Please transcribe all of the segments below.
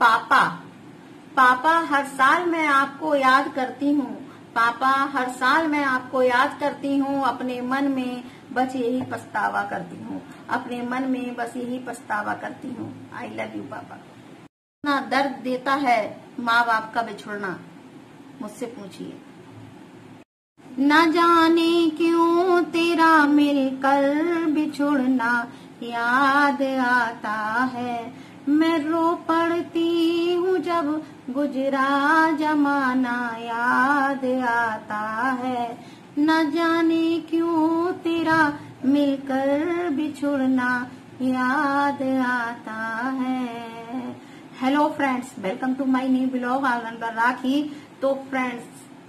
पापा। पापा हर साल मैं आपको याद करती हूँ। पापा हर साल मैं आपको याद करती हूँ। अपने मन में बस यही पछतावा करती हूँ। अपने मन में बस यही पछतावा करती हूँ। आई लव यू पापा। कितना दर्द देता है माँ बाप का बिछुड़ना, मुझसे पूछिए। न जाने क्यों तेरा मिलकर बिछुड़ना याद आता है। मैं रो पड़ती हूँ जब गुजरा जमाना याद आता है। न जाने क्यों तेरा मिलकर बिछुड़ना याद आता है। Hello friends, welcome to my new blog आंगन पर राखी। तो फ्रेंड्स,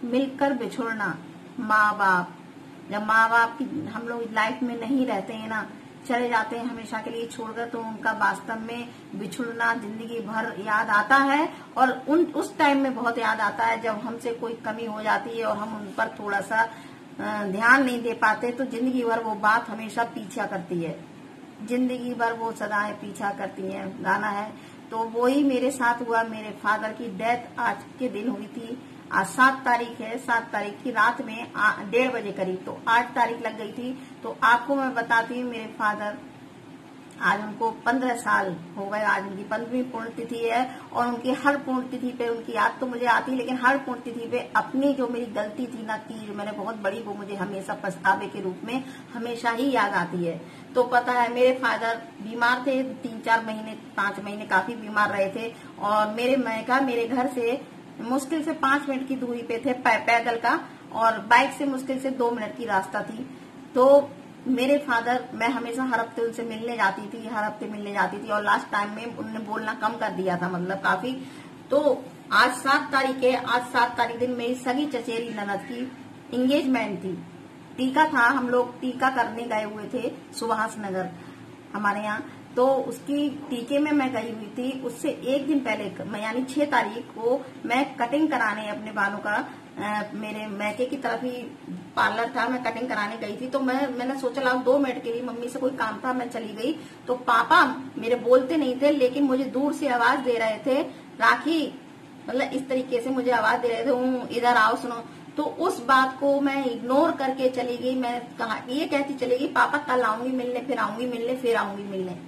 मिलकर बिछुड़ना, माँ बाप, जब माँ बाप की हम लोग लाइफ में नहीं रहते हैं ना, चले जाते हैं हमेशा के लिए छोड़कर, तो उनका वास्तव में बिछुड़ना जिंदगी भर याद आता है। और उस टाइम में बहुत याद आता है जब हमसे कोई कमी हो जाती है और हम उन पर थोड़ा सा ध्यान नहीं दे पाते, तो जिंदगी भर वो बात हमेशा पीछा करती है। जिंदगी भर वो सदाएं पीछा करती है, गाना है। तो वही मेरे साथ हुआ। मेरे फादर की डेथ आज के दिन हुई थी। आज 7 तारीख है। 7 तारीख की रात में 1:30 बजे करीब, तो 8 तारीख लग गई थी। तो आपको मैं बताती हूँ, मेरे फादर आज उनको 15 साल हो गए। आज उनकी 15वीं पुण्यतिथि है और उनकी हर पुण्यतिथि पे उनकी याद तो मुझे आती, लेकिन हर पुण्यतिथि पे अपनी जो मेरी गलती थी ना, की जो मैंने बहुत बड़ी, वो मुझे हमेशा पछतावे के रूप में हमेशा ही याद आती है। तो पता है, मेरे फादर बीमार थे 3-4 महीने, 5 महीने काफी बीमार रहे थे। और मेरे घर से मुश्किल से 5 मिनट की दूरी पे थे पैदल का, और बाइक से मुश्किल से 2 मिनट की रास्ता थी। तो मेरे फादर, मैं हमेशा हर हफ्ते उनसे मिलने जाती थी, हर हफ्ते मिलने जाती थी। और लास्ट टाइम में उन्होंने बोलना कम कर दिया था, मतलब काफी। तो आज 7 तारीख है। आज 7 तारीख दिन मेरी सगी चचेरी ननद की एंगेजमेंट थी। टीका था, हम लोग टीका करने गए हुए थे सुभाष नगर हमारे यहाँ। तो उसकी टीके में मैं गई हुई थी। उससे एक दिन पहले, यानी 6 तारीख को, मैं कटिंग कराने अपने बालों का, मेरे मैके की तरफ ही पार्लर था, मैं कटिंग कराने गई थी। तो मैंने सोचा ला 2 मिनट के लिए, मम्मी से कोई काम था, मैं चली गई। तो पापा मेरे बोलते नहीं थे, लेकिन मुझे दूर से आवाज दे रहे थे, राखी, मतलब इस तरीके से मुझे आवाज दे रहे थे, इधर आओ सुनो। तो उस बात को मैं इग्नोर करके चली गई। मैं ये कहती चली गई, पापा कल आऊंगी मिलने, फिर आऊंगी मिलने, फिर आऊंगी मिलने।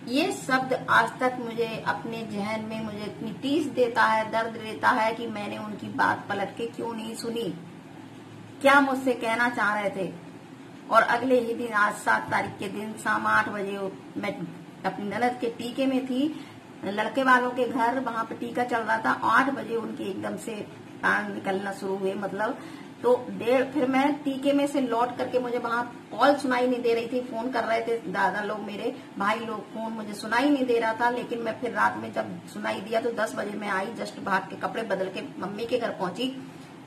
ये शब्द आज तक मुझे अपने जहन में मुझे इतनी टीस देता है, दर्द देता है कि मैंने उनकी बात पलट के क्यों नहीं सुनी, क्या मुझसे कहना चाह रहे थे। और अगले ही दिन, आज 7 तारीख के दिन शाम 8 बजे मैं अपनी ननद के टीके में थी, लड़के वालों के घर, वहां पे टीका चल रहा था। 8 बजे उनके एकदम से प्राण निकलना शुरू हुए, मतलब। तो फिर मैं टीके में से लौट करके, मुझे वहां कॉल सुनाई नहीं दे रही थी, फोन कर रहे थे दादा लोग, मेरे भाई लोग, फोन मुझे सुनाई नहीं दे रहा था। लेकिन मैं फिर रात में जब सुनाई दिया तो 10 बजे मैं आई, जस्ट भाग के कपड़े बदल के मम्मी के घर पहुंची।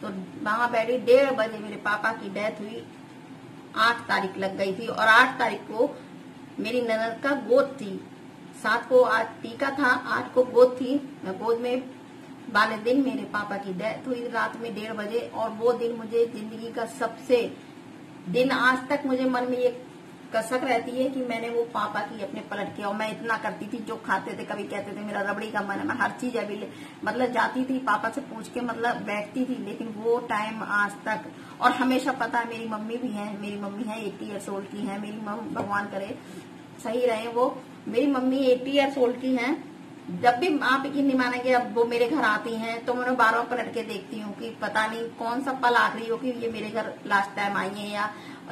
तो वहां बैठी, 1:30 बजे मेरे पापा की डेथ हुई। 8 तारीख लग गई थी और 8 तारीख को मेरी ननद का गोद थी। 7 को आज टीका था, 8 को गोद थी। मैं गोद में वाले दिन मेरे पापा की डेथ हुई रात में 1:30 बजे। और वो दिन मुझे जिंदगी का सबसे दिन, आज तक मुझे मन में ये कसक रहती है कि मैंने वो पापा की अपने पलट के, और मैं इतना करती थी, जो खाते थे, कभी कहते थे मेरा रबड़ी का मन है, मैं हर चीज अभी मतलब जाती थी पापा से पूछ के, मतलब बैठती थी। लेकिन वो टाइम आज तक, और हमेशा पता है, मेरी मम्मी भी है, मेरी मम्मी है 80 ईयर्स ओल्ड की है मेरी मम्मी, भगवान करे सही रहे वो। मेरी मम्मी 80 ईयर्स ओल्ड की है। जब भी आप यकीन नहीं मानेंगे, अब वो मेरे घर आती हैं तो मैं बार बार पलट के देखती हूँ कि पता नहीं कौन सा पल आखिरी हो कि ये मेरे घर लास्ट टाइम आई है,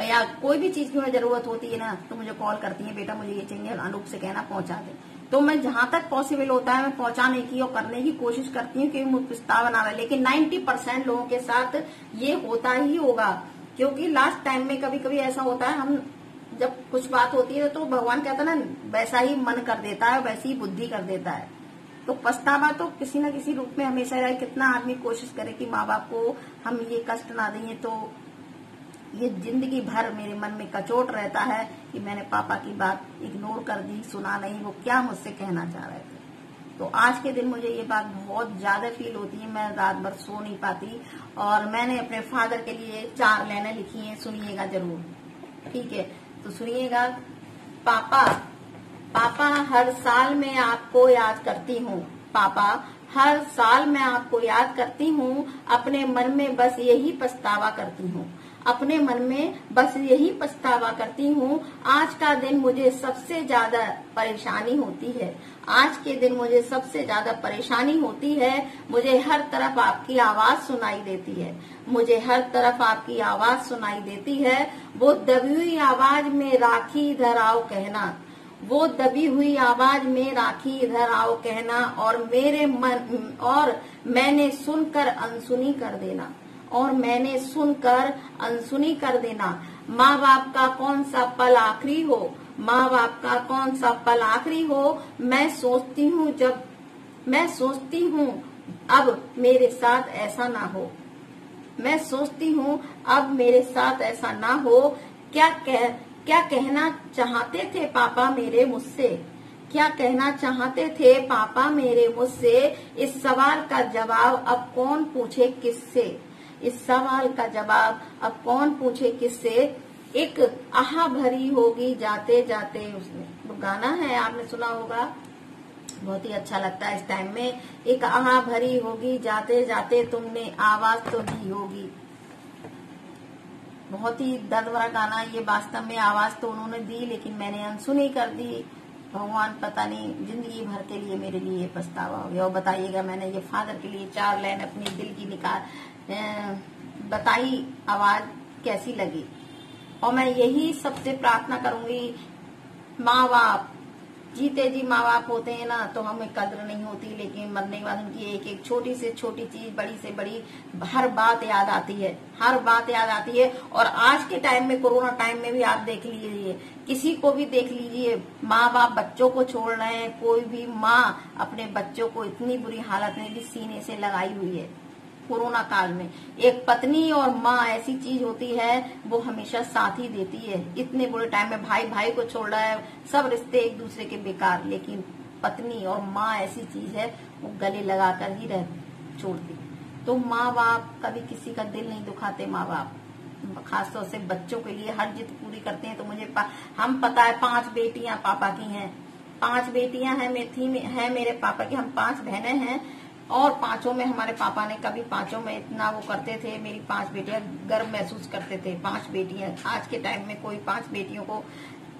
या कोई भी चीज की मुझे जरूरत होती है ना, तो मुझे कॉल करती है, बेटा मुझे ये चाहिए, अनूप से कहना पहुंचा दे। तो मैं जहां तक पॉसिबल होता है मैं पहुंचाने की और करने की कोशिश करती हूँ कि मुझे प्रस्ताव बना रहा है। लेकिन 90% लोगों के साथ ये होता ही होगा, क्योंकि लास्ट टाइम में कभी कभी ऐसा होता है, हम जब कुछ बात होती है तो भगवान कहता है ना, वैसा ही मन कर देता है, वैसी ही बुद्धि कर देता है। तो पछतावा तो किसी न किसी रूप में हमेशा रहे। कितना आदमी कोशिश करे कि माँ बाप को हम ये कष्ट ना दें, तो ये जिंदगी भर मेरे मन में कचोट रहता है कि मैंने पापा की बात इग्नोर कर दी, सुना नहीं, वो क्या मुझसे कहना चाह रहे थे। तो आज के दिन मुझे ये बात बहुत ज्यादा फील होती है, मैं रात भर सो नहीं पाती। और मैंने अपने फादर के लिए 4 लाइनें लिखी हैं, सुनिएगा जरूर, ठीक है? तो सुनिएगा। पापा, पापा हर साल मैं आपको याद करती हूँ। पापा हर साल मैं आपको याद करती हूँ, अपने मन में बस यही पछतावा करती हूँ, अपने मन में बस यही पछतावा करती हूँ। आज का दिन मुझे सबसे ज्यादा परेशानी होती है, आज के दिन मुझे सबसे ज्यादा परेशानी होती है। मुझे हर तरफ आपकी आवाज सुनाई देती है, मुझे हर तरफ आपकी आवाज सुनाई देती है। वो दबी हुई आवाज में राखी इधर आओ कहना, वो दबी हुई आवाज में राखी इधर आओ कहना, और मेरे मन और मैंने सुनकर अनसुनी कर देना, और मैंने सुनकर अनसुनी कर देना। माँ बाप का कौन सा पल आखिरी हो, माँ बाप का कौन सा पल आखिरी हो। मैं सोचती हूँ अब मेरे साथ ऐसा ना हो, मैं सोचती हूँ अब मेरे साथ ऐसा ना हो। क्या कहना चाहते थे पापा मेरे मुझसे, क्या कहना चाहते थे पापा मेरे मुझसे। इस सवाल का जवाब अब कौन पूछे किससे, इस सवाल का जवाब अब कौन पूछे किससे। एक आह भरी होगी जाते जाते, उसने गाना है आपने सुना होगा, बहुत ही अच्छा लगता है इस टाइम में। एक आह भरी होगी जाते जाते, तुमने आवाज तो दी होगी। बहुत ही दर्द भरा गाना ये, वास्तव में आवाज तो उन्होंने दी लेकिन मैंने अनसुनी कर दी। भगवान पता नहीं जिंदगी भर के लिए मेरे लिए पछतावा हो गया। और बताइएगा, मैंने ये फादर के लिए 4 लाइन अपनी दिल की बताई, आवाज कैसी लगी। और मैं यही सबसे प्रार्थना करूंगी, माँ बाप जीते जी माँ बाप होते हैं ना तो हमें कद्र नहीं होती, लेकिन मरने के बाद उनकी एक एक छोटी से छोटी चीज, बड़ी से बड़ी हर बात याद आती है, हर बात याद आती है। और आज के टाइम में, कोरोना टाइम में भी आप देख लीजिए, किसी को भी देख लीजिए, माँ बाप बच्चों को छोड़ रहे हैं। कोई भी माँ अपने बच्चों को इतनी बुरी हालत में भी सीने से लगाई हुई है कोरोना काल में। एक पत्नी और माँ ऐसी चीज होती है, वो हमेशा साथ ही देती है। इतने बुरे टाइम में भाई भाई को छोड़ रहा है, सब रिश्ते एक दूसरे के बेकार, लेकिन पत्नी और माँ ऐसी चीज है, वो गले लगाकर ही छोड़ती। तो माँ बाप कभी किसी का दिल नहीं दुखाते। माँ बाप खासतौर से बच्चों के लिए हर जिद पूरी करते हैं। तो मुझे हम पता है 5 बेटियां पापा की हैं, 5 बेटियां हैं मेरे पापा की, हम 5 बहनें हैं। और 5 में हमारे पापा ने कभी 5 में इतना वो करते थे, मेरी 5 बेटियां गर्व महसूस करते थे। 5 बेटियां, आज के टाइम में कोई 5 बेटियों को,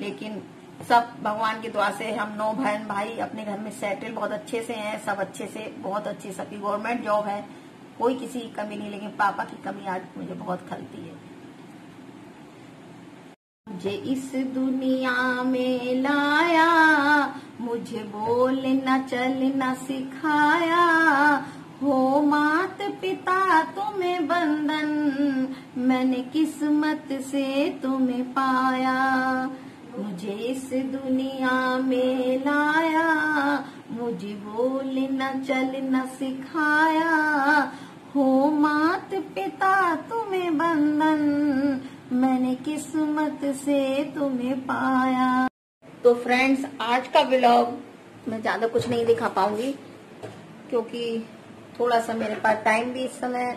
लेकिन सब भगवान की दुआ से हम 9 बहन भाई अपने घर में सेटल बहुत अच्छे से हैं, सब अच्छे से, बहुत अच्छी, सबकी गवर्नमेंट जॉब है, कोई किसी की कमी नहीं। लेकिन पापा की कमी आज मुझे बहुत खलती है। मुझे इस दुनिया में लाया, मुझे बोलना चलना सिखाया, हो मात पिता तुम्हें बंधन, मैंने किस्मत से तुम्हें पाया। मुझे इस दुनिया में लाया, मुझे बोलना चलना सिखाया, हो मात पिता तुम्हें बंधन, मैंने किस्मत से तुम्हें पाया। तो फ्रेंड्स, आज का व्लॉग मैं ज्यादा कुछ नहीं दिखा पाऊंगी, क्योंकि थोड़ा सा मेरे पास टाइम भी इस समय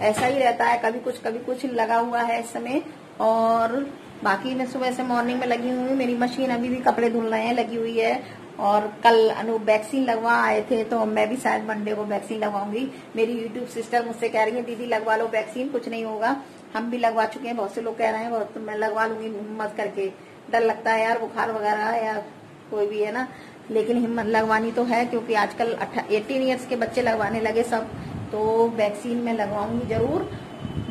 ऐसा ही रहता है, कभी कुछ लगा हुआ है इस समय। और बाकी मैं सुबह से मॉर्निंग में लगी हुई हूँ, मेरी मशीन अभी भी कपड़े धुल रहे हैं लगी हुई है। और कल अनु वैक्सीन लगवा आए थे, तो मैं भी शायद मंडे को वैक्सीन लगवाऊंगी। मेरी यूट्यूब सिस्टर मुझसे कह रही है दीदी लगवा लो वैक्सीन, कुछ नहीं होगा। हम भी लगवा चुके हैं, बहुत से लोग कह रहे हैं, बहुत, तो मैं लगवा लूंगी हिम्मत करके। डर लगता है यार, बुखार वगैरह या कोई भी है ना, लेकिन हिम्मत लगवानी तो है, क्योंकि आजकल 18 ईयर्स के बच्चे लगवाने लगे सब। तो वैक्सीन मैं लगवाऊंगी जरूर,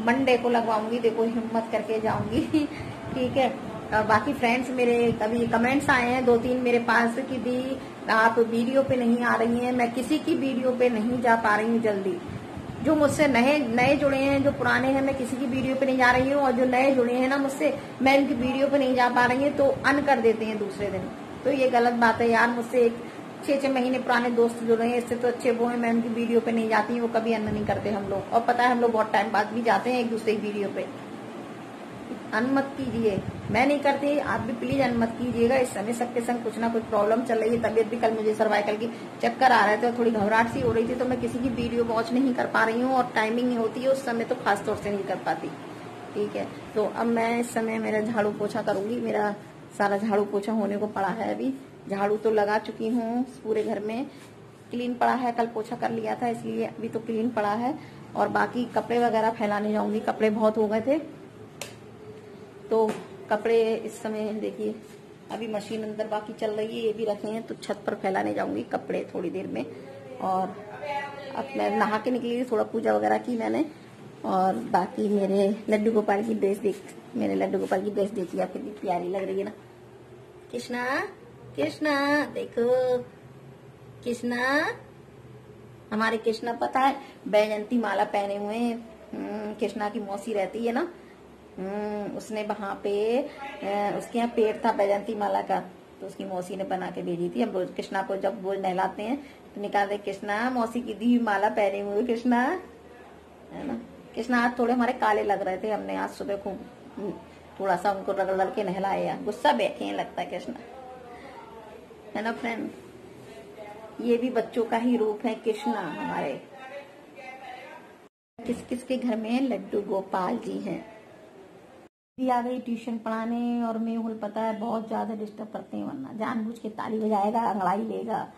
मंडे को लगवाऊंगी, देखो हिम्मत करके जाऊंगी। ठीक है। बाकी फ्रेंड्स, मेरे कभी कमेंट्स आए हैं 2-3 मेरे पास कि दी आप वीडियो पे नहीं आ रही हैं। मैं किसी की वीडियो पे नहीं जा पा रही हूँ जल्दी। जो मुझसे नए जुड़े हैं, जो पुराने हैं, मैं किसी की वीडियो पे नहीं जा रही हूँ। और जो नए जुड़े हैं ना मुझसे, मैं इनकी वीडियो पे नहीं जा पा रही हूँ, तो अन कर देते हैं दूसरे दिन। तो ये गलत बात है यार। मुझसे 6-6 महीने पुराने दोस्त जुड़े हैं, इससे तो अच्छे वो है, मैं उनकी वीडियो पे नहीं जाती हूँ, कभी अन नहीं करते हम लोग। और पता है हम लोग बहुत टाइम बाद भी जाते हैं एक दूसरे की वीडियो पे। अन मत कीजिए, मैं नहीं करती, आप भी प्लीज अन मत कीजिएगा। इस समय सबके संग कुछ ना कुछ प्रॉब्लम चल रही है। तबीयत भी, कल मुझे सर्वाइकल की चक्कर आ रहे थे और थोड़ी घबराहट सी हो रही थी, तो मैं किसी की वीडियो वॉच नहीं कर पा रही हूँ। और टाइमिंग नहीं होती है उस समय, तो खास तौर से नहीं कर पाती। ठीक है। तो अब मैं इस समय मेरा झाड़ू पोछा करूंगी। मेरा सारा झाड़ू पोछा होने को पड़ा है, अभी झाड़ू तो लगा चुकी हूँ पूरे घर में, क्लीन पड़ा है, कल पोछा कर लिया था इसलिए अभी तो क्लीन पड़ा है। और बाकी कपड़े वगैरह फैलाने जाऊंगी, कपड़े बहुत हो गए थे तो कपड़े इस समय देखिए अभी मशीन अंदर बाकी चल रही है, ये भी रखे हैं तो छत पर फैलाने जाऊंगी कपड़े थोड़ी देर में। और अब मैं नहा के निकली, थोड़ा पूजा वगैरह की मैंने। और बाकी मेरे लड्डू गोपाल की ड्रेस देखिए आप कितनी प्यारी लग रही है ना। कृष्णा कृष्णा देखो, कृष्णा हमारे कृष्णा पता है बैजंती माला पहने हुए हैं। कृष्णा की मौसी रहती है ना, उसने वहां पे उसके यहाँ पेड़ था बैजंती माला का, तो उसकी मौसी ने बना के भेजी थी। हम कृष्णा को जब वो नहलाते हैं तो निकालते, कृष्णा मौसी की दी माला पहने हुए कृष्णा, है ना। कृष्णा आज थोड़े हमारे काले लग रहे थे, हमने आज सुबह खूब थोड़ा सा उनको रगड़ के नहलाया, गुस्सा बैठे हैं लगता है कृष्णा, है ना फ्रेंड। ये भी बच्चों का ही रूप है कृष्णा हमारे। किस किस के घर में लड्डू गोपाल जी हैं। भी आ गई ट्यूशन पढ़ाने और मेहुल पता है बहुत ज्यादा डिस्टर्ब करते हैं, वरना जानबूझ के ताली बजाएगा, अंगड़ाई लेगा।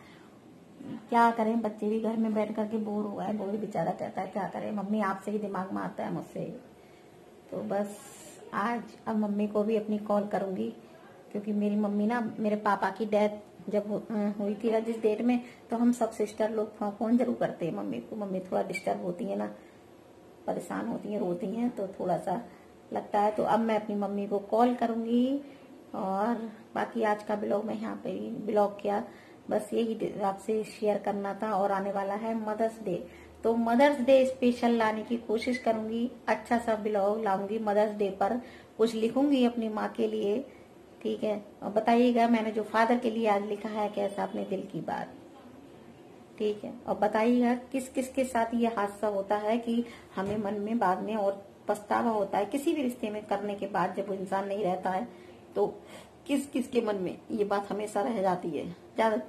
क्या करें, बच्चे भी घर में बैठ करके बोर हो गए। वो भी बेचारा कहता है क्या करें मम्मी, आपसे ही दिमाग मारता है मुझसे। तो बस आज अब मम्मी को भी अपनी कॉल करूंगी, क्योंकि मेरी मम्मी ना, मेरे पापा की डेथ जब हुई थी ना जिस डेट में, तो हम सब सिस्टर लोग फोन जरूर करते हैं मम्मी को। मम्मी थोड़ा डिस्टर्ब होती है ना, परेशान होती हैं, रोती हैं, तो थोड़ा सा लगता है। तो अब मैं अपनी मम्मी को कॉल करूंगी। और बाकी आज का ब्लॉग मैं यहाँ पे ब्लॉग किया, बस यही आपसे शेयर करना था। और आने वाला है मदर्स डे, तो मदर्स डे स्पेशल लाने की कोशिश करूंगी, अच्छा सा ब्लॉग लाऊंगी। मदर्स डे पर कुछ लिखूंगी अपनी माँ के लिए, ठीक है। और बताइएगा मैंने जो फादर के लिए आज लिखा है कैसा अपने दिल की बात, ठीक है। और बताइएगा किस किस के साथ ये हादसा होता है कि हमें मन में बाद में और पछतावा होता है किसी भी रिश्ते में करने के बाद, जब वो इंसान नहीं रहता है तो किस किस के मन में ये बात हमेशा रह जाती है। ज्यादा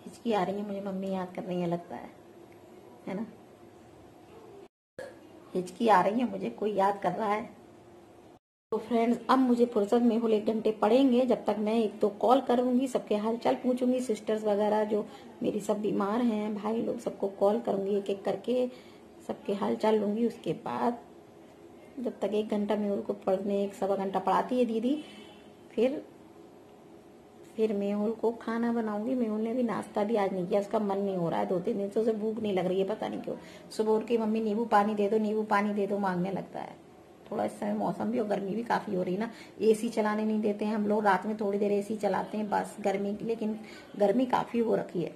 हिचकी आ रही है मुझे, मम्मी याद कर रही है लगता है ना। हिचकी आ रही है मुझे, कोई याद कर रहा है। तो फ्रेंड्स अब मुझे फुर्सत में हो 1 घंटे पड़ेंगे, जब तक मैं एक तो कॉल करूंगी, सबके हालचाल पूछूंगी, सिस्टर्स वगैरह जो मेरी सब बीमार हैं, भाई लोग सबको कॉल करूंगी एक एक करके, सबके हालचाल लूंगी। उसके बाद जब तक 1 घंटा मेहुल को पढ़ने, 1-1.25 घंटा पढ़ाती है दीदी, फिर मेहुल को खाना बनाऊंगी। मेहुल ने भी नाश्ता भी आज नहीं किया, उसका मन नहीं हो रहा है, 2-3 दिन से उसे भूख नहीं लग रही है, पता नहीं क्यों। सुबह उठ के मम्मी नींबू पानी दे दो, नींबू पानी दे दो मांगने लगता है। थोड़ा इस समय मौसम भी और गर्मी भी काफी हो रही है ना, एसी चलाने नहीं देते हैं हम लोग, रात में थोड़ी देर एसी चलाते हैं बस गर्मी, लेकिन गर्मी काफी हो रखी है।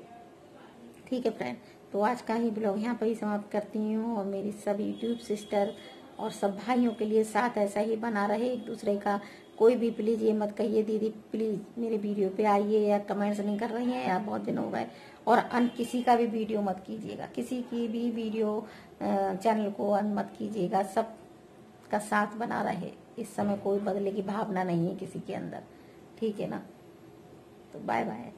ठीक है फ्रेंड, तो आज का ही ब्लॉग यहाँ पर ही समाप्त करती हूँ। और मेरी सब यूट्यूब सिस्टर और सब भाइयों के लिए साथ ऐसा ही बना रहे एक दूसरे का। कोई भी प्लीज ये मत कहिए दीदी प्लीज मेरे वीडियो पे आइए, या कमेंट्स नहीं कर रही हैं, या बहुत दिन हो गए। और किसी का भी वीडियो मत कीजिएगा, किसी की भी वीडियो चैनल को अन मत कीजिएगा। सब का साथ बना रहे, इस समय कोई बदले की भावना नहीं है किसी के अंदर, ठीक है ना। तो बाय बाय।